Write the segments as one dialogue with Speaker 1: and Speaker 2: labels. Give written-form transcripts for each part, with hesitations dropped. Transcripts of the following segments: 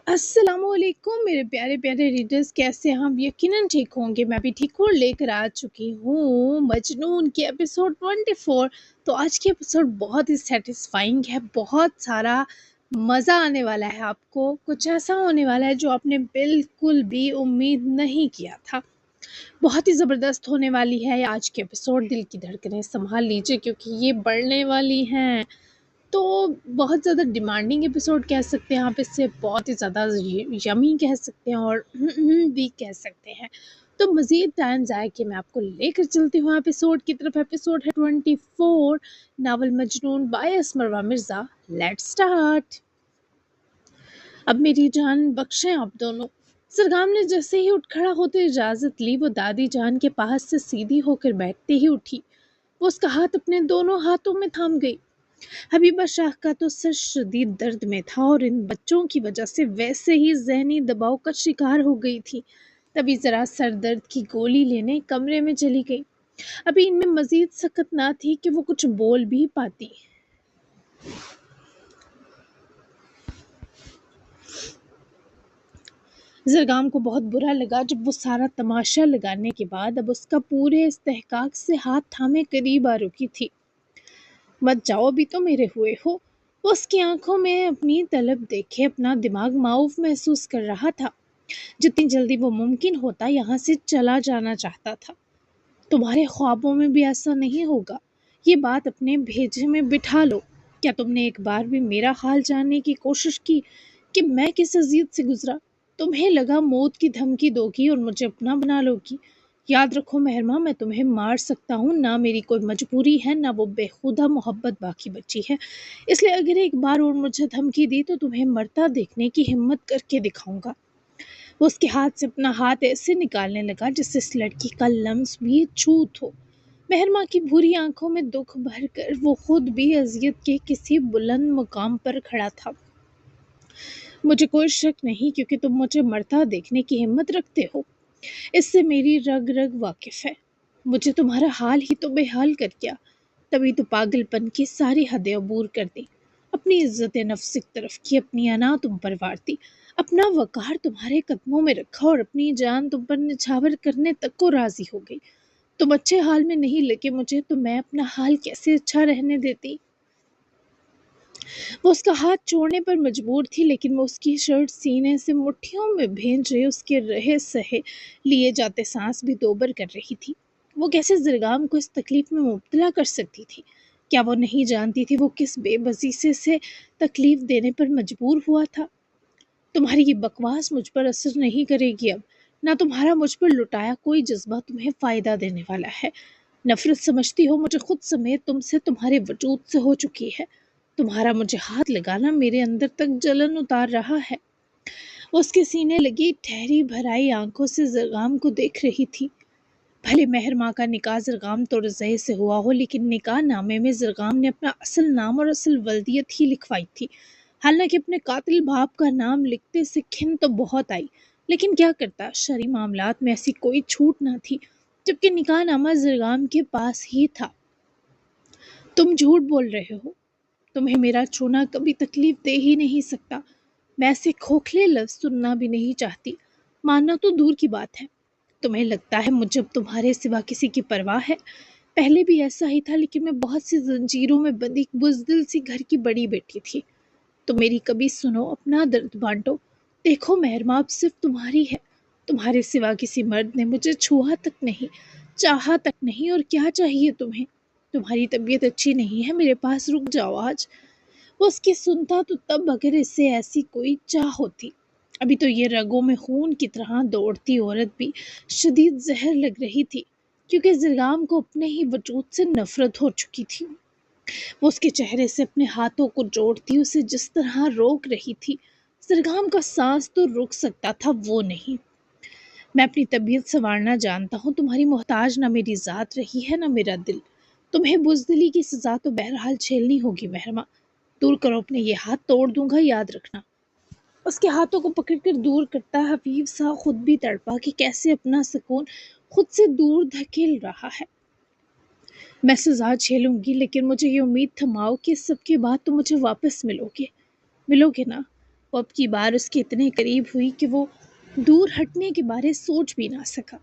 Speaker 1: السلام علیکم میرے پیارے پیارے ریڈرز، کیسے ہیں؟ ہم یقیناً ٹھیک ہوں گے۔ میں بھی ٹھیک ہوں، لے کر آ چکی ہوں مجنون کے ایپیسوڈ 24۔ تو آج کے ایپیسوڈ بہت ہی سیٹسفائنگ ہے، بہت سارا مزہ آنے والا ہے آپ کو، کچھ ایسا ہونے والا ہے جو آپ نے بالکل بھی امید نہیں کیا تھا۔ بہت ہی زبردست ہونے والی ہے آج کے ایپیسوڈ، دل کی دھڑکنیں سنبھال لیجیے کیونکہ یہ بڑھنے والی ہیں۔ تو بہت زیادہ ڈیمانڈنگ ایپیسوڈ کہہ سکتے ہیں آپ اس سے، بہت ہی زیادہ یمی کہہ سکتے ہیں اور بھی کہہ سکتے ہیں۔ تو مزید ٹائم ضائع کہ میں آپ کو لے کر چلتی ہوں ایپیسوڈ کی طرف۔ ایپیسوڈ ہے 24، ناول مجنون بائی اسمروا مرزا۔ Let's start. اب میری جان بخشیں آپ دونوں۔ سرگام نے جیسے ہی اٹھ کھڑا ہوتے اجازت لی، وہ دادی جان کے پاس سے سیدھی ہو کر بیٹھتے ہی اٹھی۔ وہ اس کا ہاتھ اپنے دونوں ہاتھوں میں تھام گئی۔ حبیبہ شاہ کا تو سر شدید درد میں تھا اور ان بچوں کی وجہ سے ویسے ہی ذہنی دباؤ کا شکار ہو گئی تھی۔ تبھی ذرا سر درد کی گولی لینے کمرے میں چلی گئی۔ ابھی ان میں مزید سکت نہ تھی کہ وہ کچھ بول بھی پاتی۔ زرگام کو بہت برا لگا جب وہ سارا تماشا لگانے کے بعد اب اس کا پورے استحقاق سے ہاتھ تھامے قریب آ رکی تھی۔ مت جاؤ، ابھی تو میرے ہوئے ہو۔ وہ اس کی آنکھوں میں اپنی طلب دیکھے اپنا دماغ معاف محسوس کر رہا تھا۔ جتنی جلدی وہ ممکن ہوتا یہاں سے چلا جانا چاہتا تھا۔ تمہارے خوابوں میں بھی ایسا نہیں ہوگا، یہ بات اپنے بھیجے میں بٹھا لو۔ کیا تم نے ایک بار بھی میرا حال جاننے کی کوشش کی کہ میں کس اذیت سے گزرا؟ تمہیں لگا موت کی دھمکی دو گی اور مجھے اپنا بنا لو گی۔ یاد رکھو مہرماں، میں تمہیں مار سکتا ہوں، نہ میری کوئی مجبوری ہے نہ وہ بے خودہ محبت باقی بچی ہے۔ اس لیے اگر ایک بار اور مجھے دھمکی دی تو تمہیں مرتا دیکھنے کی ہمت کر کے دکھاؤں گا۔ وہ اس کے ہاتھ سے اپنا ہاتھ ایسے نکالنے لگا جس سے اس لڑکی کا لمس بھی چھوت ہو۔ مہرماں کی بھوری آنکھوں میں دکھ بھر کر وہ خود بھی اذیت کے کسی بلند مقام پر کھڑا تھا۔ مجھے کوئی شک نہیں کیونکہ تم مجھے مرتا دیکھنے کی ہمت رکھتے ہو، اس سے میری رگ رگ واقف ہے۔ مجھے تمہارا حال ہی تو بے حال کر گیا، تبھی تو پاگل پن کی ساری حدیں عبور کر دی، اپنی عزت نفس کی طرف کی، اپنی انا تم پر وارتی، اپنا وقار تمہارے قدموں میں رکھا اور اپنی جان تم پر نچھاور کرنے تک کو راضی ہو گئی۔ تم اچھے حال میں نہیں لگے مجھے تو میں اپنا حال کیسے اچھا رہنے دیتی؟ وہ اس کا ہاتھ چھوڑنے پر مجبور تھی، لیکن وہ اس کی شرٹ سینے سے مٹھیوں میں بھینچے اس کے رہے سہے لیے جاتے سانس بھی دوبر کر رہی تھی۔ وہ کیسے زرگام کو اس تکلیف میں مبتلا کر سکتی تھی؟ کیا وہ نہیں جانتی تھی وہ کس بے بسی سے تکلیف دینے پر مجبور ہوا تھا؟ تمہاری یہ بکواس مجھ پر اثر نہیں کرے گی اب، نہ تمہارا مجھ پر لٹایا کوئی جذبہ تمہیں فائدہ دینے والا ہے۔ نفرت سمجھتی ہو مجھے خود سمیت تم سے تمہارے وجود سے ہو چکی ہے۔ تمہارا مجھے ہاتھ لگانا میرے اندر تک جلن اتار رہا ہے۔ وہ اس کے سینے لگی ٹھہری بھرائی آنکھوں سے زرگام کو دیکھ رہی تھی۔ بھلے مہر ماں کا نکاح زرگام تو رضع سے ہوا ہو، لیکن نکاح نامے میں زرگام نے اپنا اصل نام اور اصل ولدیت ہی لکھوائی تھی۔ حالانکہ اپنے قاتل باپ کا نام لکھتے سے کھن تو بہت آئی، لیکن کیا کرتا، شرعی معاملات میں ایسی کوئی چھوٹ نہ تھی، جبکہ نکاح نامہ زرگام کے پاس ہی تھا۔ تم جھوٹ بول رہے ہو، تمہیں میرا چھونا کبھی تکلیف دے ہی نہیں سکتا۔ میں ایسے کھوکھلے لفظ سننا بھی نہیں چاہتی، ماننا تو دور کی بات ہے۔ تمہیں لگتا ہے مجھے اب تمہارے سوا کسی کی پرواہ ہے؟ پہلے بھی ایسا ہی تھا، لیکن میں بہت سی زنجیروں میں بندی بزدل سی گھر کی بڑی بیٹی تھی۔ تو میری کبھی سنو، اپنا درد بانٹو۔ دیکھو مہرماں اب صرف تمہاری ہے، تمہارے سوا کسی مرد نے مجھے چھوا تک نہیں، چاہا تک نہیں، اور کیا چاہیے تمہیں؟ تمہاری طبیعت اچھی نہیں ہے، میرے پاس رک جاؤ آج۔ وہ اس کی سنتا تو تب اگر اس سے ایسی کوئی چاہ ہوتی۔ ابھی تو یہ رگوں میں خون کی طرح دوڑتی عورت بھی شدید زہر لگ رہی تھی، کیونکہ زرگام کو اپنے ہی وجود سے نفرت ہو چکی تھی۔ وہ اس کے چہرے سے اپنے ہاتھوں کو جوڑتی اسے جس طرح روک رہی تھی۔ زرگام کا سانس تو رک سکتا تھا، وہ نہیں۔ میں اپنی طبیعت سنوارنا جانتا ہوں، تمہاری محتاج نہ میری ذات رہی ہے نہ میرا دل۔ تمہیں بزدلی کی سزا تو بہرحال جھیلنی ہوگی مہرماں۔ دور کرو اپنے یہ ہاتھ، توڑ دوں گا، یاد رکھنا۔ اس کے ہاتھوں کو پکڑ کر دور کرتا حفیظ سا خود بھی تڑپا کہ کیسے اپنا سکون خود سے دور دھکیل رہا ہے۔ میں سزا جھیلوں گی، لیکن مجھے یہ امید تھماؤ کہ اس سب کے بعد تم مجھے واپس ملو گے نا؟ وہ اب کی بار اس کے اتنے قریب ہوئی کہ وہ دور ہٹنے کے بارے سوچ بھی نہ سکا۔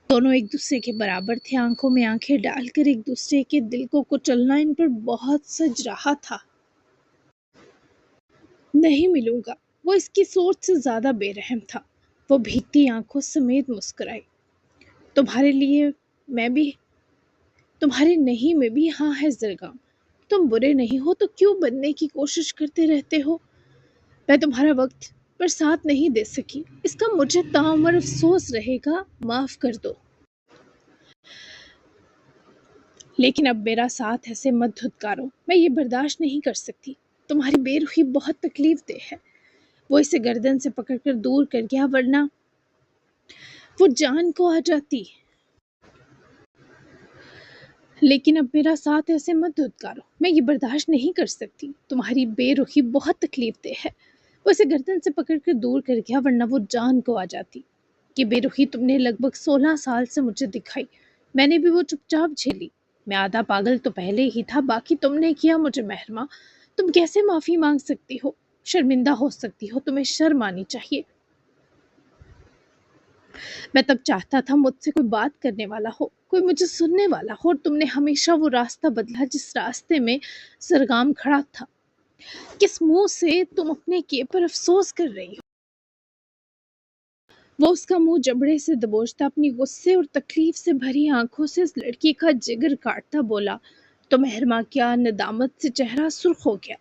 Speaker 1: دونوں ایک دوسرے کے برابر تھے، آنکھوں میں آنکھیں ڈال کر ایک دوسرے کے دل کو کچلنا ان پر بہت سج رہا تھا۔ نہیں ملوں گا، وہ اس کی سوچ سے زیادہ بے رحم تھا۔ وہ بھیگتی آنکھوں سمیت مسکرائی۔ تمہارے لیے میں بھی، تمہارے نہیں میں بھی ہاں ہے زرگام۔ تم برے نہیں ہو تو کیوں بننے کی کوشش کرتے رہتے ہو؟ میں تمہارا وقت پر ساتھ نہیں دے سکی، اس کا مجھے تاعمر افسوس رہے گا، معاف کر دو۔ لیکن اب میرا ساتھ ایسے مت دھتکارو، میں یہ برداشت نہیں کر سکتی۔ تمہاری بے رخی بہت تکلیف دہ ہے۔ وہ اسے گردن سے پکڑ کر دور کر گیا، ورنہ وہ جان کو آ جاتی۔ لیکن اب میرا ساتھ ایسے مت دھتکارو، میں یہ برداشت نہیں کر سکتی۔ تمہاری بے رخی بہت تکلیف دہ ہے۔ وہ اسے گردن سے پکڑ کر دور کر گیا، ورنہ وہ جان کو آ جاتی۔ یہ بے رخی تم نے لگ بھگ 16 سال سے مجھے دکھائی، میں نے بھی وہ چپ چاپ جھیلی۔ میں آدھا پاگل تو پہلے ہی تھا، باقی تم نے کیا مجھے محرمہ۔ تم کیسے معافی مانگ سکتی ہو، شرمندہ ہو سکتی ہو؟ تمہیں شرم آنی چاہیے۔ میں تب چاہتا تھا مجھ سے کوئی بات کرنے والا ہو، کوئی مجھے سننے والا ہو، اور تم نے ہمیشہ وہ راستہ بدلا جس راستے میں زرگام کھڑا تھا۔ کس منہ سے تم اپنے کیے پر افسوس کر رہی ہو؟ وہ اس کا منہ جبڑے سے دبوچتا اپنی غصے اور تکلیف سے بھری آنکھوں سے اس لڑکی کا جگر کاٹتا بولا، تو محرمہ کیا؟ ندامت سے چہرہ سرخ ہو گیا۔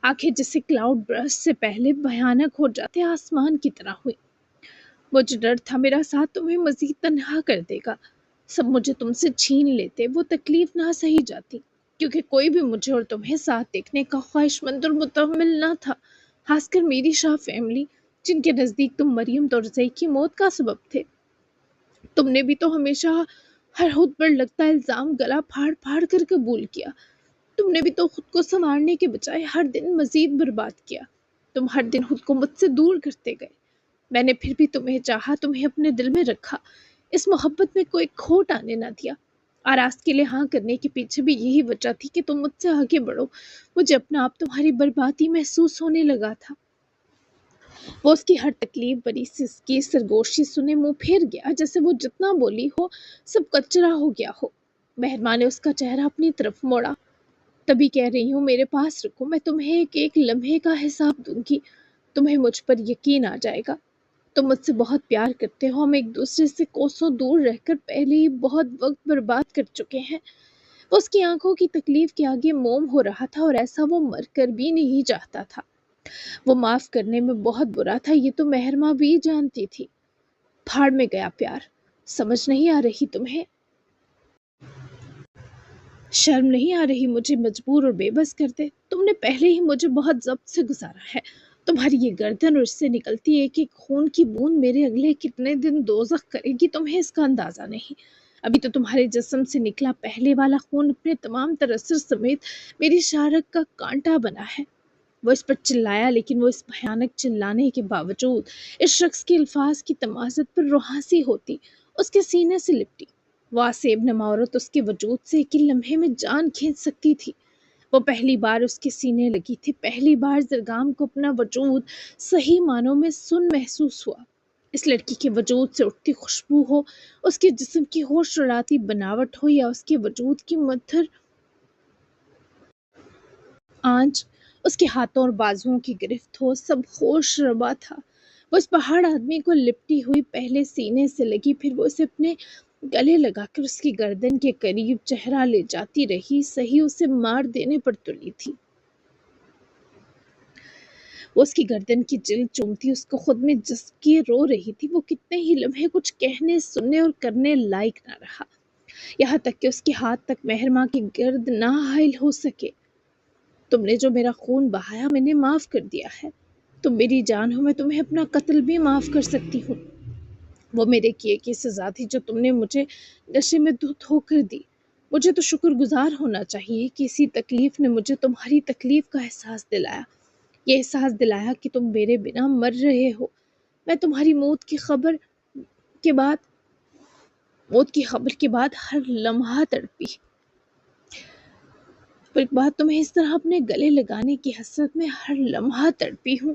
Speaker 1: آنکھیں جیسے کلاؤڈ برسٹ سے پہلے بھیانک ہو جاتے آسمان کی طرح ہوئی۔ مجھے ڈر تھا میرا ساتھ تمہیں مزید تنہا کر دے گا، سب مجھے تم سے چھین لیتے، وہ تکلیف نہ سہی جاتی، کیونکہ کوئی بھی مجھے اور تمہیں ساتھ دیکھنے کا خواہش مند اور متحمل نہ تھا، خاص کر میری شاہ فیملی، جن کے نزدیک تم مریم تورزئی کی موت کا سبب تھے۔ تم نے بھی تو ہمیشہ ہر خود پر لگتا الزام گلا پھاڑ پھاڑ کر قبول کیا۔ تم نے بھی تو خود کو سنوارنے کے بجائے ہر دن مزید برباد کیا۔ تم ہر دن خود کو مجھ سے دور کرتے گئے۔ میں نے پھر بھی تمہیں چاہا، تمہیں اپنے دل میں رکھا، اس محبت میں کوئی کھوٹ آنے نہ دیا۔ آراز کے لیے ہاں کرنے کے پیچھے بھی یہی وجہ تھی کہ تم مجھ سے آگے بڑھو۔ مجھے اپنا آپ تمہاری بربادی محسوس ہونے لگا تھا۔ وہ اس کی ہر تکلیف بری سی اس کی سرگوشی سنے منہ پھیر گیا، جیسے وہ جتنا بولی ہو سب کچرا ہو گیا ہو۔ مہرماں نے اس کا چہرہ اپنی طرف موڑا۔ تبھی کہہ رہی ہوں میرے پاس رکو، میں تمہیں ایک ایک لمحے کا حساب دوں گی، تمہیں مجھ پر یقین آ جائے گا۔ تم مجھ سے بہت پیار کرتے ہو، ہم ایک دوسرے سے کوسوں دور رہ کر پہلے ہی بہت وقت برباد کر چکے ہیں۔ وہ اس کی آنکھوں کی تکلیف کے آگے موم ہو رہا تھا، اور ایسا وہ مر کر بھی نہیں چاہتا تھا۔ وہ معاف کرنے میں بہت برا تھا، یہ تو محرمہ بھی جانتی تھی۔ پھاڑ میں گیا پیار، سمجھ نہیں آ رہی تمہیں؟ شرم نہیں آ رہی مجھے مجبور اور بے بس کر دے؟ تم نے پہلے ہی مجھے بہت ضبط سے گزارا ہے۔ تمہاری یہ گردن اور اس سے نکلتی ایک ایک خون کی بوند میرے اگلے کتنے دن دوزخ کرے گی، تمہیں اس کا اندازہ نہیں۔ ابھی تو تمہارے جسم سے نکلا پہلے والا خون اپنے تمام تر اثر سمیت میری شارک کا کانٹا بنا ہے۔ وہ اس پر چلایا، لیکن وہ اس بھیانک چلانے کے باوجود اس شخص کے الفاظ کی تمازت پر رہاسی ہوتی، اس کے سینے سے لپٹی۔ وہ آسیب نما عورت اس کے وجود سے ایک ہی لمحے میں جان کھینچ سکتی تھی۔ وہ پہلی بار اس کے سینے لگی تھی، پہلی بار زرگام کو اپنا وجود صحیح معنوں میں سن محسوس ہوا۔ اس لڑکی کے وجود سے اٹھتی خوشبو ہو، اس کے جسم کی ہوش اڑاتی بناوٹ ہو، یا اس کے وجود کی مدھر آنچ، اس کے ہاتھوں اور بازوؤں کی گرفت ہو، سب ہوش ربا تھا۔ وہ اس پہاڑ آدمی کو لپٹی ہوئی پہلے سینے سے لگی، پھر وہ اسے اپنے گلے لگا کر اس کی گردن کے قریب چہرہ لے جاتی رہی، صحیح اسے مار دینے پر تلی تھی۔ وہ اس کی گردن کی جلد چومتی اس کو خود میں جذب کیے رو رہی تھی۔ وہ کتنے ہی لمحے کچھ کہنے، سننے اور کرنے لائق نہ رہا، یہاں تک کہ اس کے ہاتھ تک محرمہ کی گرد نہ حائل ہو سکے۔ تم نے جو میرا خون بہایا میں نے معاف کر دیا ہے، تم میری جان ہو، میں تمہیں اپنا قتل بھی معاف کر سکتی ہوں۔ وہ میرے کیے کی سزا تھی جو تم نے مجھے نشے میں دھت ہو کر دی۔ مجھے تو شکر گزار ہونا چاہیے کہ اسی تکلیف نے مجھے تمہاری تکلیف کا احساس دلایا، یہ احساس دلایا کہ تم میرے بنا مر رہے ہو۔ میں تمہاری موت کی خبر کے بعد ہر لمحہ تڑپی، پر ایک بات تمہیں اس طرح اپنے گلے لگانے کی حسرت میں ہر لمحہ تڑپی ہوں۔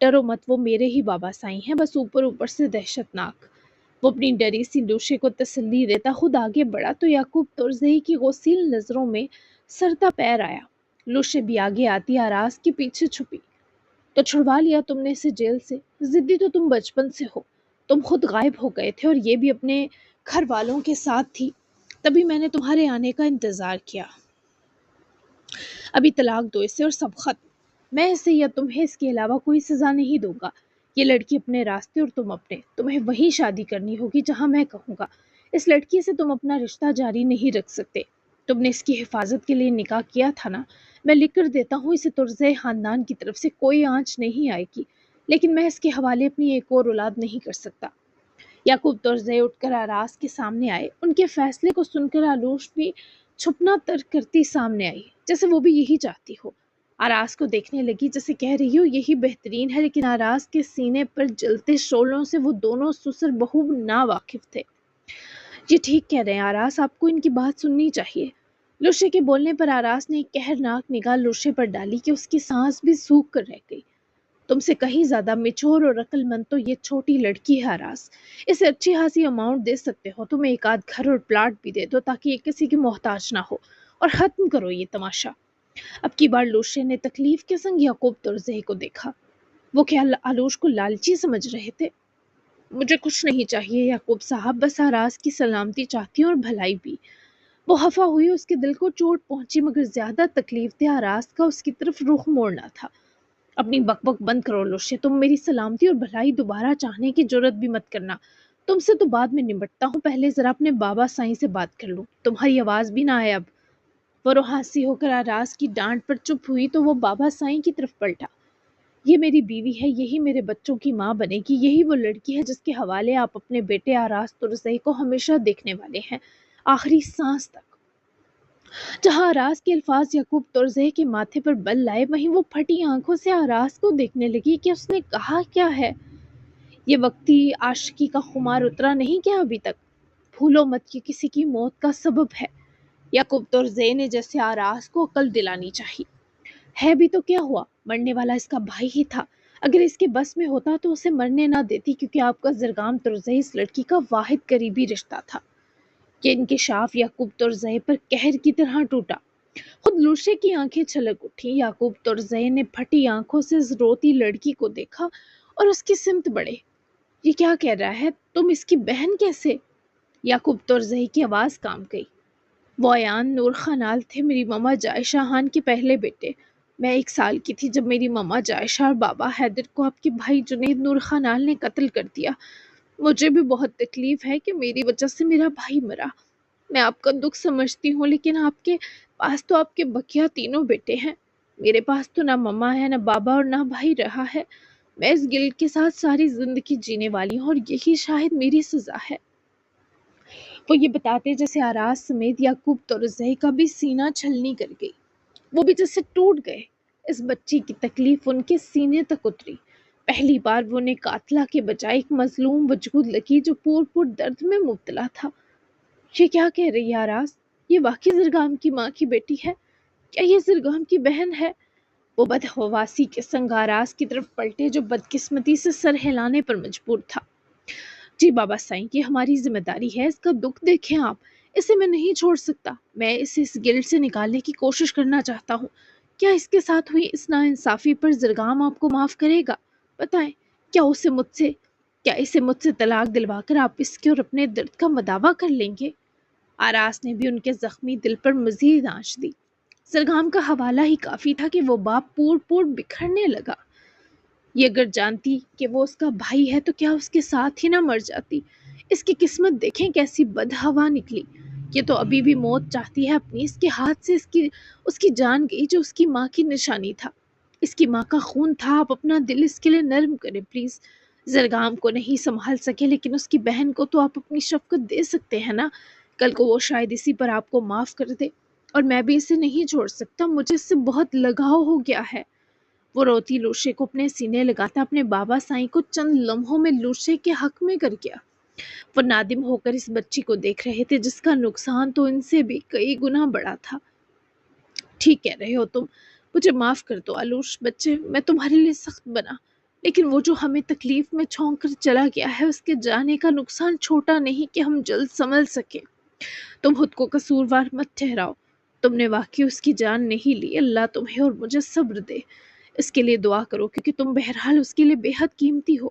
Speaker 1: ڈرو مت، وہ میرے ہی بابا سائی ہیں، بس اوپر اوپر سے دہشتناک۔ وہ اپنی ڈری سی لوشے کو تسلی دیتا خود آگے بڑھا تو یعقوب ترزئی کی غسیل نظروں میں سرتا پیر آیا۔ لوشے بھی آگے آتی آراز کے پیچھے چھپی۔ تو چھڑوا لیا تم نے اسے جیل سے؟ ضدی تو تم بچپن سے ہو، تم خود غائب ہو گئے تھے اور یہ بھی اپنے گھر والوں کے ساتھ تھی، تبھی میں نے تمہارے آنے کا انتظار کیا۔ ابھی طلاق دو اسے اور سب ختم۔ میں اسے یا تمہیں اس کے علاوہ کوئی سزا نہیں دوں گا۔ یہ لڑکی اپنے راستے اور تم اپنے، تمہیں وہی شادی کرنی ہوگی جہاں میں کہوں گا۔ اس لڑکی سے تم اپنا رشتہ جاری نہیں رکھ سکتے۔ تم نے اس کی حفاظت کے لیے نکاح کیا تھا نا؟ میں لکھ کر دیتا ہوں، اسے ترزئی خاندان کی طرف سے کوئی آنچ نہیں آئے گی، لیکن میں اس کے حوالے اپنی ایک اور اولاد نہیں کر سکتا۔ یعقوب ترزئی اٹھ کر آراز کے سامنے آئے۔ ان کے فیصلے کو سن کر آلوش بھی چھپنا ترک کرتی سامنے آئی، جیسے وہ بھی یہی چاہتی ہو۔ آراز کو دیکھنے لگی جیسے کہہ رہی ہو یہی بہترین ہے، لیکن آراز کے سینے پر جلتے شعلوں سے وہ دونوں سسر بہو نا واقف تھے۔ یہ ٹھیک کہہ رہے ہیں آراز، آپ کو ان کی بات سننی چاہیے۔ لوشے کے بولنے پر آراز نے ایک قہرناک نگاہ لوشے پر ڈالی کہ اس کی سانس بھی سوکھ کر رہ گئی۔ تم سے کہیں زیادہ میچور اور عقل مند تو یہ چھوٹی لڑکی ہے آراز۔ اسے اچھی خاصی اماؤنٹ دے سکتے ہو، تم ایک آدھ گھر اور پلاٹ بھی دے دو تاکہ یہ کسی کی محتاج نہ ہو، اور ختم کرو یہ تماشا۔ اب کی بار لوشے نے تکلیف کے سنگ یعقوب ترزئی کو دیکھا۔ وہ کیا آلوش کو لالچی سمجھ رہے تھے؟ مجھے کچھ نہیں چاہیے یعقوب صاحب، بس آراز کی سلامتی چاہتی ہوں اور بھلائی بھی۔ وہ خفا ہوئی، اس کے دل کو چوٹ پہنچی، مگر زیادہ تکلیف دہ آراز کا اس کی طرف رخ موڑنا تھا۔ اپنی بک بک بند کرو لوشے، تم میری سلامتی اور بھلائی دوبارہ چاہنے کی جرت بھی مت کرنا۔ تم سے تو بعد میں نمٹتا ہوں، پہلے ذرا اپنے بابا سائیں سے بات کر لوں۔ تمہاری آواز بھی نہ آئے اب۔ وہ روحاسی ہو کر آراز کی ڈانٹ پر چپ ہوئی تو وہ بابا سائیں کی طرف پلٹا۔ یہ میری بیوی ہے، یہی میرے بچوں کی ماں بنے گی، یہی وہ لڑکی ہے جس کے حوالے آپ اپنے بیٹے آراز ترزئی کو ہمیشہ دیکھنے والے ہیں، آخری سانس تک۔ جہاں آراز کے الفاظ یعقوب ترزئی کے ماتھے پر بل لائے، وہیں وہ پھٹی آنکھوں سے آراز کو دیکھنے لگی کہ اس نے کہا کیا ہے۔ یہ وقتی عاشقی کا خمار اترا نہیں کیا ابھی تک؟ بھولو مت کہ کسی کی موت کا سبب ہے۔ یعقوب ترزئی نے جیسے آراز کو عقل دلانی چاہی۔ ہے بھی تو کیا ہوا، مرنے والا اس کا بھائی ہی تھا۔ اگر اس کے بس میں ہوتا تو اسے مرنے نہ دیتی، کیونکہ آپ کا زرگام ترزئی اس لڑکی کا واحد قریبی رشتہ تھا۔ یہ انکشاف یعقوب ترزئی پر قہر کی طرح ٹوٹا۔ خود لوشے کی آنکھیں چھلک اٹھی۔ یعقوب ترزئی نے پھٹی آنکھوں سے اس روتی لڑکی کو دیکھا اور اس کی سمت بڑھے۔ یہ کیا کہہ رہا ہے، تم اس کی بہن کیسے؟ یعقوب ترزئی کی آواز کام گئی۔ وہ ایان نور خانال تھے، میری ماما جائشہ خان کے پہلے بیٹے۔ میں 1 سال کی تھی جب میری ماما جائشہ اور بابا حیدر کو آپ کے بھائی جنید نور خانال نے قتل کر دیا۔ مجھے بھی بہت تکلیف ہے کہ میری وجہ سے میرا بھائی مرا۔ میں آپ کا دکھ سمجھتی ہوں، لیکن آپ کے پاس تو آپ کے بقیہ 3 بیٹے ہیں۔ میرے پاس تو نہ ماما ہے، نہ بابا اور نہ بھائی رہا ہے۔ میں اس گلٹ کے ساتھ ساری زندگی جینے والی ہوں اور یہی شاید میری سزا ہے۔ وہ یہ بتاتے جیسے آراز سمیت یعقوب ترزئی کا بھی سینہ چھلنی کر گئی۔ وہ بھی جیسے ٹوٹ گئے۔ اس بچی کی تکلیف ان کے سینے تک اتری۔ پہلی بار وہ نے قاتلہ کے بجائے ایک مظلوم وجود لگی جو پور پور درد میں مبتلا تھا۔ یہ کیا کہہ رہی ہے آراز؟ یہ واقعی زرگام کی ماں کی بیٹی ہے؟ کیا یہ زرگام کی بہن ہے؟ وہ بدحواسی کے سنگ آراز کی طرف پلٹے جو بدقسمتی سے سر ہلانے پر مجبور تھا۔ جی بابا سائیں، یہ ہماری ذمہ داری ہے، اس کا دکھ دیکھیں آپ، اسے میں نہیں چھوڑ سکتا۔ میں اسے اس گلٹ سے نکالنے کی کوشش کرنا چاہتا ہوں۔ کیا اس کے ساتھ ہوئی اس ناانصافی پر زرگام آپ کو معاف کرے گا؟ بتائیں، کیا اسے مجھ سے طلاق دلوا کر آپ اس کے اور اپنے درد کا مداوع کر لیں گے؟ آراز نے بھی ان کے زخمی دل پر مزید آنچ دی۔ زرگام کا حوالہ ہی کافی تھا کہ وہ باپ پور پور بکھرنے لگا۔ یہ اگر جانتی کہ وہ اس کا بھائی ہے تو کیا اس کے ساتھ ہی نہ مر جاتی؟ اس کی قسمت دیکھیں کیسی بدہوا نکلی۔ یہ تو ابھی بھی موت چاہتی ہے اپنی، اس کے ہاتھ سے اس کی جان گئی جو اس کی ماں کی نشانی تھا، اس کی ماں کا خون تھا۔ آپ اپنا دل اس کے لیے نرم کریں پلیز۔ زرگام کو نہیں سنبھال سکے لیکن اس کی بہن کو تو آپ اپنی شفقت دے سکتے ہیں نا۔ کل کو وہ شاید اسی پر آپ کو معاف کر دے، اور میں بھی اسے نہیں چھوڑ سکتا، مجھے اس سے بہت لگاؤ ہو گیا ہے۔ وہ روتی لوشے کو اپنے سینے لگاتا اپنے بابا سائیں کو چند لمحوں میں لوشے کے حق میں کر گیا۔ وہ نادم ہو کر اس بچی کو دیکھ رہے تھے جس کا نقصان تو ان سے بھی کئی گنا بڑا تھا۔ ٹھیک کہہ رہے ہو تم، مجھے معاف کر دو آلوش بچے، میں تمہارے لیے سخت بنا، لیکن وہ جو ہمیں تکلیف میں چھونک کر چلا گیا ہے، اس کے جانے کا نقصان چھوٹا نہیں کہ ہم جلد سنبھل سکیں۔ تم خود کو قصوروار مت ٹھہراؤ، تم نے واقعی اس کی جان نہیں لی۔ اللہ تمہیں اور مجھے صبر دے، اس کے لیے دعا کرو، کیونکہ تم بہرحال اس کے لیے بے حد قیمتی ہو۔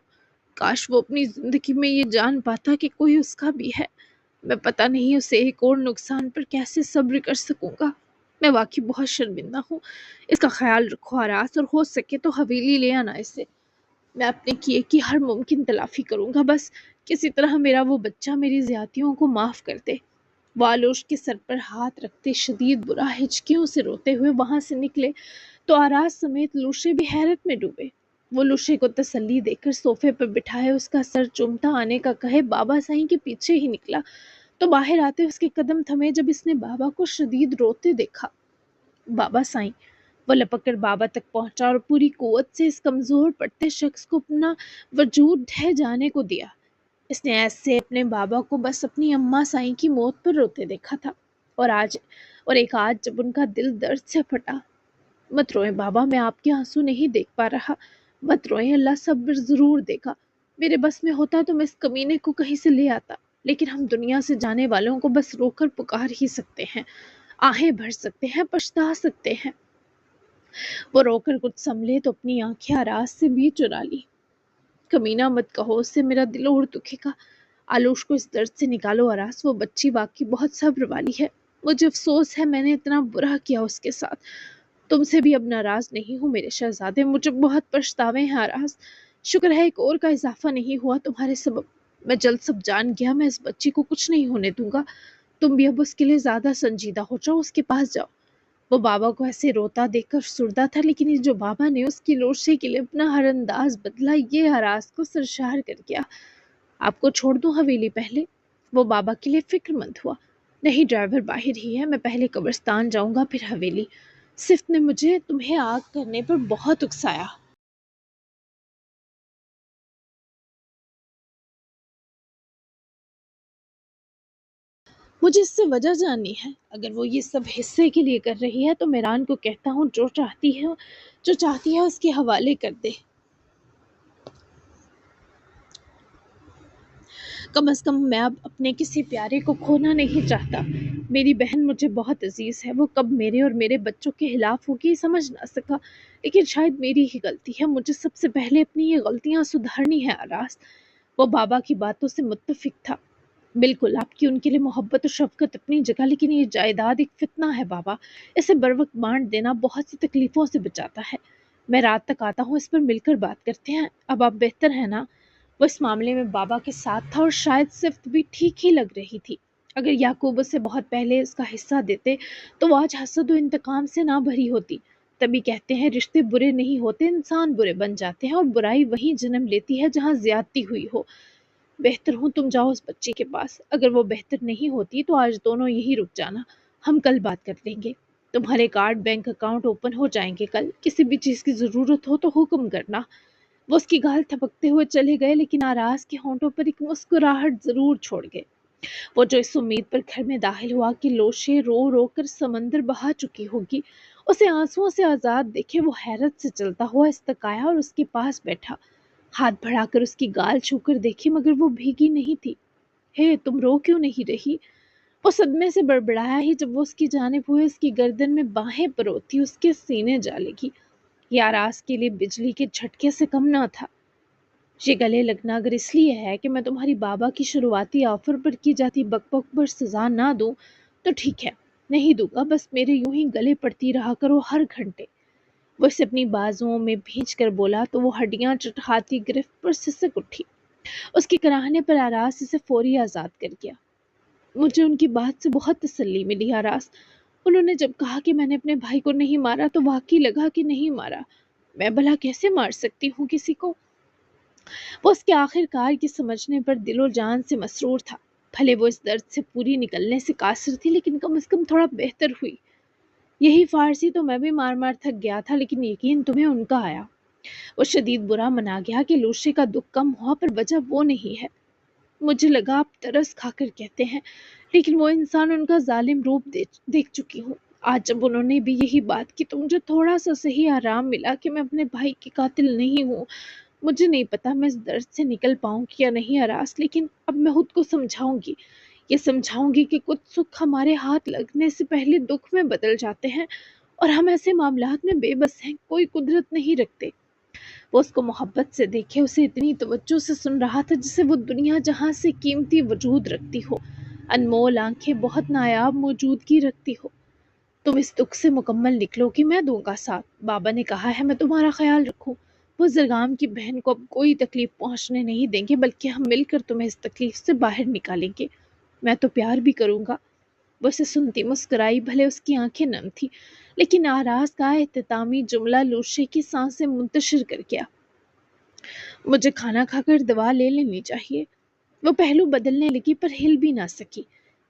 Speaker 1: کاش وہ اپنی زندگی میں یہ جان پاتا کہ کوئی اس کا بھی ہے۔ میں پتہ نہیں اسے ایک اور نقصان پر کیسے صبر کر سکوں گا۔ میں واقعی بہت شرمندہ ہوں۔ اس کا خیال رکھو آراز، اور ہو سکے تو حویلی لے آنا اسے۔ میں اپنے کیے کی ہر ممکن تلافی کروں گا، بس کسی طرح میرا وہ بچہ میری زیادتیوں کو معاف کر دے۔ وہ آلوش کے سر پر ہاتھ رکھتے شدید برا ہچکیوں سے روتے ہوئے وہاں سے نکلے تو آراز سمیت لوشے بھی حیرت میں ڈوبے۔ وہ لوشے کو تسلی دے کر صوفے پر بٹھائے اس کا سر چومتا آنے کا کہے بابا سائیں کے پیچھے ہی نکلا تو باہر آتے اس کے قدم تھمے جب اس نے بابا کو شدید روتے دیکھا۔ بابا سائیں، وہ لپک کر بابا تک پہنچا اور پوری قوت سے اس کمزور پڑتے شخص کو اپنا وجود ڈھہ جانے کو دیا۔ اس نے ایسے اپنے بابا کو بس اپنی اماں سائیں کی موت پر روتے دیکھا تھا، اور ایک آج جب ان کا دل درد سے پھٹا۔ مت روئیں بابا، میں آپ کے آنسو نہیں دیکھ پا رہا، مت روئیں، اللہ صبر ضرور دے گا۔ میرے بس میں ہوتا تو میں اس کمینے کو کہیں سے لے آتا، لیکن ہم دنیا سے جانے والوں کو بس رو کر پکار ہی سکتے ہیں، آہیں بھر سکتے ہیں، پچھتا سکتے ہیں۔ وہ رو کر کچھ سنبھلے تو اپنی آنکھیں آراز سے بھی چرا لی۔ کمینہ مت کہو اس سے، میرا دل اور دکھے گا۔ آلوش کو اس درد سے نکالو آراز، وہ بچی واقعی بہت صبر والی ہے۔ مجھے افسوس ہے میں نے اتنا برا کیا اس کے ساتھ۔ تم سے بھی اب ناراض نہیں ہوں میرے شہزادے، مجھے بہت پچھتاوے ہیں آراز۔ شکر ہے ایک اور کا اضافہ نہیں ہوا تمہارے سبب۔ میں جلد سب جان گیا، میں اس بچی کو کچھ نہیں ہونے دوں گا۔ تم بھی اب اس کے لیے زیادہ سنجیدہ ہو جاؤ، اس کے پاس جاؤ۔ وہ بابا کو ایسے روتا دیکھ کر سردہ تھا، لیکن یہ جو بابا نے اس کی لوشے کے لیے اپنا ہر انداز بدلا، یہ آراز کو سرشار کر گیا۔ آپ کو چھوڑ دوں حویلی پہلے؟ وہ بابا کے لیے فکر مند ہوا۔ نہیں، ڈرائیور باہر ہی ہے، میں پہلے قبرستان جاؤں گا پھر حویلی۔ صفت نے مجھے تمہیں آگ کرنے پر بہت اکسایا۔ مجھے اس سے وجہ جاننی ہے۔ اگر وہ یہ سب حصے کے لیے کر رہی ہے تو میران کو کہتا ہوں جو چاہتی ہے اس کے حوالے کر دے۔ کم از کم میں اب اپنے کسی پیارے کو کھونا نہیں چاہتا۔ میری بہن مجھے بہت عزیز ہے، وہ کب میرے اور میرے بچوں کے خلاف ہوگی سمجھ نہ سکا، لیکن شاید میری ہی غلطی ہے، مجھے سب سے پہلے اپنی یہ غلطیاں سدھارنی ہے آراز۔ وہ بابا کی باتوں سے متفق تھا۔ بالکل، آپ کی ان کے لیے محبت و شفقت اپنی جگہ، لیکن یہ جائیداد ایک فتنہ ہے بابا، اسے بروقت بانٹ دینا بہت سی تکلیفوں سے بچاتا ہے۔ میں رات تک آتا ہوں، اس پر مل کر بات کرتے ہیں۔ اب آپ بہتر ہیں نا؟ وہ اس معاملے میں بابا کے ساتھ تھا اور شاید صفت بھی ٹھیک ہی لگ رہی تھی۔ اگر یعقوب اسے بہت پہلے اس کا حصہ دیتے تو وہ آج حسد و انتقام سے نہ بھری ہوتی۔ تبھی کہتے ہیں رشتے برے نہیں ہوتے، انسان برے بن جاتے ہیں، اور برائی وہیں جنم لیتی ہے جہاں زیادتی ہوئی ہو۔ بہتر ہوں تم جاؤ اس بچی کے پاس، اگر وہ بہتر نہیں ہوتی تو آج دونوں یہی رک جانا، ہم کل بات کر لیں گے۔ تمہارے کارڈ بینک اکاؤنٹ اوپن ہو جائیں گے کل، کسی بھی چیز کی ضرورت ہو تو حکم کرنا۔ وہ اس کی گال تھپکتے ہوئے چلے گئے، لیکن آراز کے ہونٹوں پر ایک مسکراہٹ ضرور چھوڑ گئے۔ وہ جو اس امید پر گھر میں داخل ہوا کہ لوشے رو رو کر سمندر بہا چکی ہوگی، اسے آنسوؤں سے آزاد دیکھے وہ حیرت سے چلتا ہوا استقایا اور اس کے پاس بیٹھا، ہاتھ بڑھا کر اس کی گال چھو کر دیکھی، مگر وہ بھیگی نہیں تھی۔ ہے تم رو کیوں نہیں رہی؟ وہ صدمے سے بڑبڑایا ہی جب وہ اس کی جانب ہوئے، اس کی گردن میں باہیں پروتی اس کے سینے جا لگی۔ یہ آراز کے لیے بجلی کے جھٹکے سے کم نہ تھا۔ یہ گلے لگنا اگر اس لیے ہے کہ میں تمہاری بابا کی شروعاتی آفر پر کی جاتی بک بک پر سزا نہ دوں تو ٹھیک ہے، نہیں دوں گا، بس میرے یوں ہی گلے پڑتی رہا کرو ہر گھنٹے۔ وہ اسے اپنی بازوؤں میں بھینچ کر بولا تو وہ ہڈیاں چٹکھاتی گرفت پر سسک اٹھی۔ اس کے کراہنے پر آراز اسے فوری آزاد کر گیا۔ مجھے ان کی بات سے بہت تسلی ملی آراز۔ انہوں نے جب کہا کہ میں نے اپنے بھائی کو نہیں مارا تو واقعی لگا کہ نہیں مارا، میں بھلا کیسے مار سکتی ہوں کسی کو؟ وہ اس کے آخر کار کی سمجھنے پر دل و جان سے مسرور تھا۔ بھلے وہ اس درد سے پوری نکلنے سے قاصر تھی، لیکن کم از کم تھوڑا بہتر ہوئی۔ یہی فارسی تو میں بھی مار مار تھک گیا تھا، لیکن یقین تمہیں ان کا آیا۔ وہ شدید برا منا گیا کہ لوشے کا دکھ کم ہوا، پر وجہ وہ نہیں ہے۔ مجھے لگا آپ ترس کھا کر کہتے ہیں، لیکن وہ انسان ان کا ظالم روپ دیکھ چکی ہوں۔ آج جب انہوں نے بھی یہی بات کی تو مجھے تھوڑا سا صحیح آرام ملا کہ میں اپنے بھائی کی قاتل نہیں ہوں۔ مجھے نہیں پتا میں اس درد سے نکل پاؤں گی یا نہیں آراز، لیکن اب میں خود کو سمجھاؤں گی، یہ سمجھاؤں گی کہ کچھ سکھ ہمارے ہاتھ لگنے سے پہلے دکھ میں بدل جاتے ہیں اور ہم ایسے معاملات میں بے بس ہیں، کوئی قدرت نہیں رکھتے۔ وہ اس کو محبت سے دیکھے، اسے اتنی توجہ سے سن رہا تھا جسے وہ دنیا جہاں سے قیمتی وجود رکھتی ہو، انمول آنکھیں بہت نایاب موجودگی رکھتی ہو۔ تم اس دکھ سے مکمل نکلو کہ میں دوں گا ساتھ، بابا نے کہا ہے میں تمہارا خیال رکھوں، وہ زرگام کی بہن کو اب کوئی تکلیف پہنچنے نہیں دیں گے، بلکہ ہم مل کر تمہیں اس تکلیف سے باہر نکالیں گے، میں تو پیار بھی کروں گا۔ وہ اسے سنتی مسکرائی، بھلے اس کی آنکھیں نم تھی، لیکن آراز کا اختتامی جملہ لوشے کی سانسیں منتشر کر گیا۔ مجھے کھانا کھا کر دوا لے لینی چاہیے۔ وہ پہلو بدلنے لگی پر ہل بھی نہ سکی،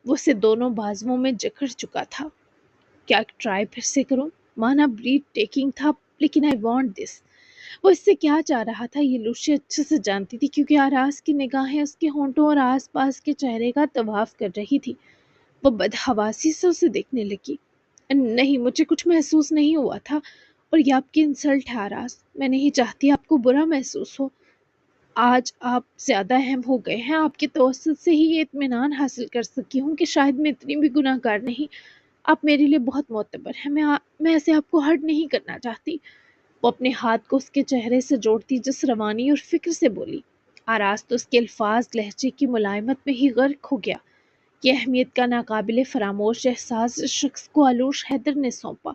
Speaker 1: وہ اسے دونوں بازوؤں میں جکڑ چکا تھا۔ کیا ٹرائی پھر سے کروں؟ مانا بریتھ ٹیکنگ تھا، لیکن آئی وانٹ دس۔ وہ اس سے کیا چاہ رہا تھا یہ لوشی اچھے سے جانتی تھی، کیونکہ آراز کی نگاہیں اس کے ہونٹوں اور آس پاس کے چہرے کا طواف کر رہی تھی۔ وہ بدحواسی سے اسے دیکھنے لگی۔ نہیں، مجھے کچھ محسوس نہیں ہوا تھا، اور یہ آپ کی انسلٹ ہے آراز، میں نہیں چاہتی آپ کو برا محسوس ہو۔ آج آپ زیادہ اہم ہو گئے ہیں، آپ کے توسط سے ہی یہ اطمینان حاصل کر سکی ہوں کہ شاید میں اتنی بھی گناہ گار نہیں، آپ میرے لیے بہت معتبر ہیں، میں ایسے آپ کو ہرٹ نہیں کرنا چاہتی۔ وہ اپنے ہاتھ کو اس کے چہرے سے جوڑتی جس روانی اور فکر سے بولی۔ آراز تو اس کے الفاظ لہجے کی ملائمت میں ہی غرق ہو گیا۔ یہ اہمیت کا ناقابل فراموش احساس اس شخص کو آلوش حیدر نے سونپا۔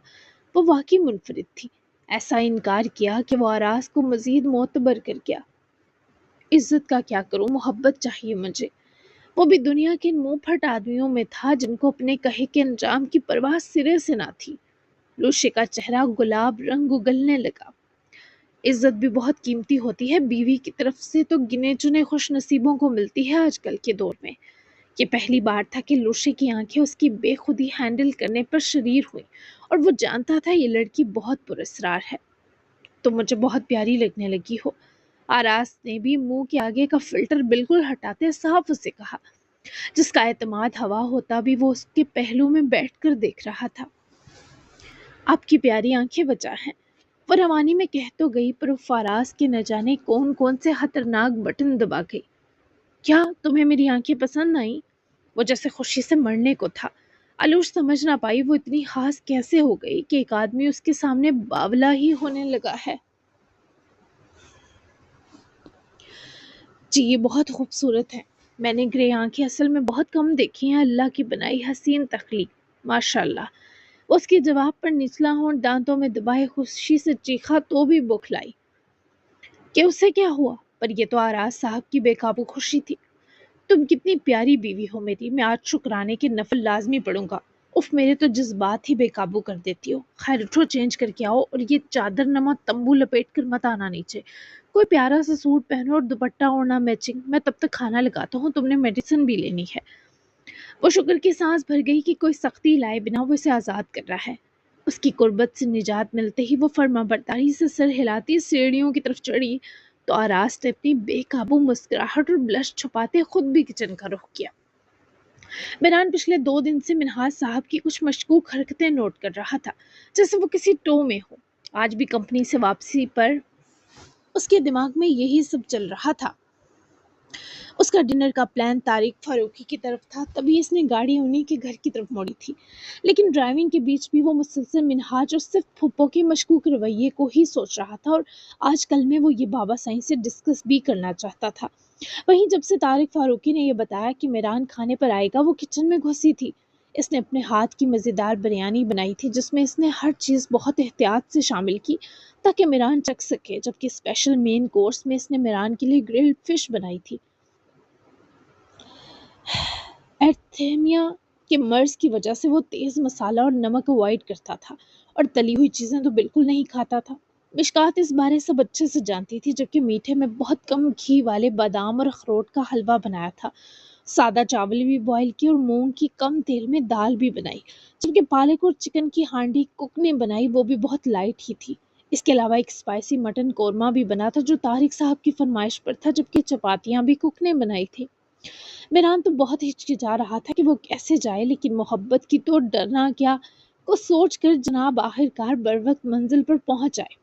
Speaker 1: وہ واقعی منفرد تھی، ایسا انکار کیا کہ وہ آراز کو مزید معتبر کر گیا۔ عزت کا کیا کروں، محبت چاہیے مجھے۔ وہ بھی دنیا کے ان منہ پھٹ آدمیوں میں تھا جن کو اپنے کہے کے انجام کی پرواہ سرے سے نہ تھی۔ لوشے کا چہرہ گلاب رنگ اگلنے لگا۔ عزت بھی بہت قیمتی ہوتی ہے، بیوی کی طرف سے تو گنے چنے خوش نصیبوں کو ملتی ہے آج کل کے دور میں۔ یہ پہلی بار تھا کہ لوشے کی آنکھیں اس کی بے خودی ہینڈل کرنے پر شریر ہوئیں، اور وہ جانتا تھا یہ لڑکی بہت پراسرار ہے۔ تم مجھے بہت پیاری لگنے لگی ہو، آراز نے بھی منہ کے آگے کا فلٹر بالکل ہٹاتے صاف اسے کہا، جس کا اعتماد ہوا ہوتا بھی وہ اس کے پہلو میں بیٹھ کر دیکھ رہا تھا۔ آپ کی پیاری آنکھیں بچا ہیں، وہ روانی میں کہہ تو گئی، پر وہ فاراز کے نہ جانے کون کون سے خطرناک بٹن دبا گئی۔ کیا تمہیں میری آنکھیں پسند آئیں؟ وہ جیسے خوشی سے مرنے کو تھا۔ آلوش سمجھ نہ پائی وہ اتنی خاص کیسے ہو گئی کہ ایک آدمی اس کے سامنے باولا ہی ہونے لگا ہے۔ جی یہ بہت خوبصورت ہے، میں نے گرے آنکھیں اصل میں بہت کم دیکھی ہیں، اللہ کی بنائی حسین تخلیق، ماشاء اللہ۔ اس کے جواب پر نچلا ہونٹ دانتوں میں دبائے خوشی سے چیخا تو بھی بوکھلائی کہ اسے کیا ہوا، پر یہ تو آراز صاحب کی بے قابو خوشی تھی۔ تم کتنی پیاری بیوی ہو میری، میں آج شکرانے کے نفل لازمی پڑھوں گا۔ اف، میرے تو جذبات ہی بے قابو کر دیتی ہو۔ خیر اٹھو، چینج کر کے آؤ، اور یہ چادر نما تمبو لپیٹ کر مت آنا نیچے، کوئی پیارا سا سوٹ پہنو اور دوپٹہ اوڑھنا میچنگ، میں تب تک کھانا لگاتا ہوں، تم نے میڈیسن بھی لینی ہے۔ وہ شکر کی سانس بھر گئی کہ کوئی سختی لائے بنا وہ اسے آزاد کر رہا ہے۔ اس کی قربت سے نجات ملتے ہی وہ فرما برداری سے سر ہلاتی سیڑھیوں کی طرف چڑھی، تو آراز نے اپنی بے قابو مسکراہٹ اور بلش چھپاتے خود بھی کچن کا رخ کیا۔ میران پچھلے 2 دن سے منہاج صاحب کی کچھ مشکوک حرکتیں نوٹ کر رہا تھا، جیسے وہ کسی ٹو میں ہو۔ آج بھی کمپنی سے واپسی پر اس کے دماغ میں یہی سب چل رہا تھا۔ اس کا ڈنر کا پلان طارق فاروقی کی طرف تھا، تبھی اس نے گاڑی انہی کے گھر کی طرف موڑی تھی، لیکن ڈرائیونگ کے بیچ بھی وہ مسلسل منہاج اور صرف پھپھو کے مشکوک رویے کو ہی سوچ رہا تھا، اور آج کل میں وہ یہ بابا سائیں سے ڈسکس بھی کرنا چاہتا تھا۔ وہیں جب سے طارق فاروقی نے یہ بتایا کہ میران کھانے پر آئے گا، وہ کچن میں گھسی تھی۔ اس نے اپنے ہاتھ کی مزیدار بریانی بنائی تھی، جس میں اس نے ہر چیز بہت احتیاط سے شامل کی تاکہ میران چکھ سکے، جبکہ اسپیشل مین کورس میں اس نے میران کے لیے گرلڈ فش بنائی تھی۔ ایرتھمیا کے مرض کی وجہ سے وہ تیز مسالہ اور نمک اوائڈ کرتا تھا، اور تلی ہوئی چیزیں تو بالکل نہیں کھاتا تھا۔ مشکات اس بارے سب اچھے سے جانتی تھی، جبکہ میٹھے میں بہت کم گھی والے بادام اور اخروٹ کا حلوہ بنایا تھا، سادہ چاول بھی بوائل کی اور مونگ کی کم تیل میں دال بھی بنائی، جبکہ پالک اور چکن کی ہانڈی کک نے بنائی، وہ بھی بہت لائٹ ہی تھی۔ اس کے علاوہ ایک اسپائسی مٹن قورمہ بھی بنا تھا جو طارق صاحب کی فرمائش پر تھا، جبکہ چپاتیاں بھی کک نے بنائی تھی۔ میران تو بہت ہچکچا رہا تھا کہ وہ کیسے جائے، لیکن محبت کی تو ڈرنا کیا کو سوچ کر جناب آخرکار بروقت منزل پر پہنچ آئے۔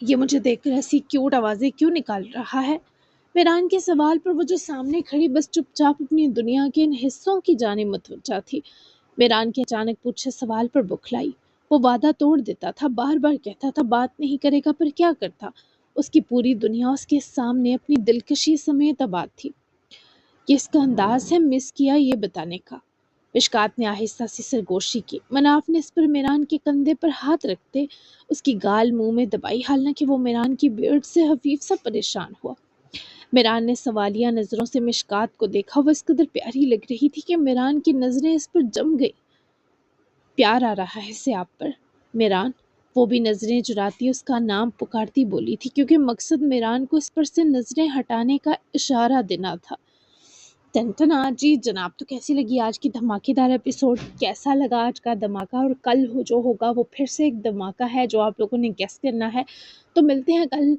Speaker 1: یہ مجھے دیکھ کر ایسی کیوٹ آوازیں کیوں نکال رہا ہے؟ میران کے سوال پر وہ جو سامنے کھڑی بس چپ چاپ اپنی دنیا کے ان حصوں کی جانب متوجہ تھی۔ میران کے اچانک پوچھے سوال پر بکھلائی۔ وہ وعدہ توڑ دیتا تھا، بار بار کہتا تھا بات نہیں کرے گا، پر کیا کرتا؟ اس کی پوری دنیا اس کے سامنے اپنی دلکشی سمیت آباد تھی۔ یہ اس کا انداز ہے مس کیا یہ بتانے کا۔ مشکات نے آہستہ سی سرگوشی کی۔ مناف نے اس پر میران کے کندھے پر ہاتھ رکھتے اس کی گال منہ میں دبائی، حالانکہ وہ میران کی بیرڈ سے حفیف سا پریشان ہوا۔ میران نے سوالیہ نظروں سے مشکات کو دیکھا۔ وہ اس قدر پیاری لگ رہی تھی کہ میران کی نظریں اس پر جم گئی۔ پیار آ رہا ہے اسے آپ پر میران؟ وہ بھی نظریں چراتی اس کا نام پکارتی بولی تھی، کیونکہ مقصد میران کو اس پر سے نظریں ہٹانے کا اشارہ دینا تھا۔ ٹنٹنا جی جناب، تو کیسی لگی آج کی دھماکے دار ایپیسوڈ؟ کیسا لگا آج کا دھماکہ؟ اور کل جو ہوگا وہ پھر سے ایک دھماکہ ہے جو آپ لوگوں نے گیس کرنا ہے۔ تو ملتے ہیں کل۔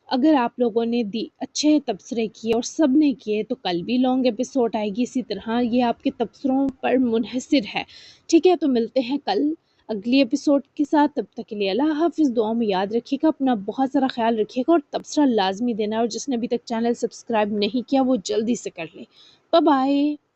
Speaker 1: اگر آپ لوگوں نے اچھے تبصرے کیے اور سب نے کیے تو کل بھی لانگ ایپیسوڈ آئے گی اسی طرح۔ یہ آپ کے تبصروں پر منحصر ہے، ٹھیک ہے؟ تو ملتے ہیں کل اگلی ایپیسوڈ کے ساتھ۔ تب تک کے لیے اللہ حافظ، دعاؤں میں یاد رکھیے گا، اپنا بہت سارا خیال رکھیے گا اور تبصرہ لازمی دینا، اور جس نے ابھی تک چینل سبسکرائب نہیں کیا وہ جلدی سے کر لے۔ Bye bye.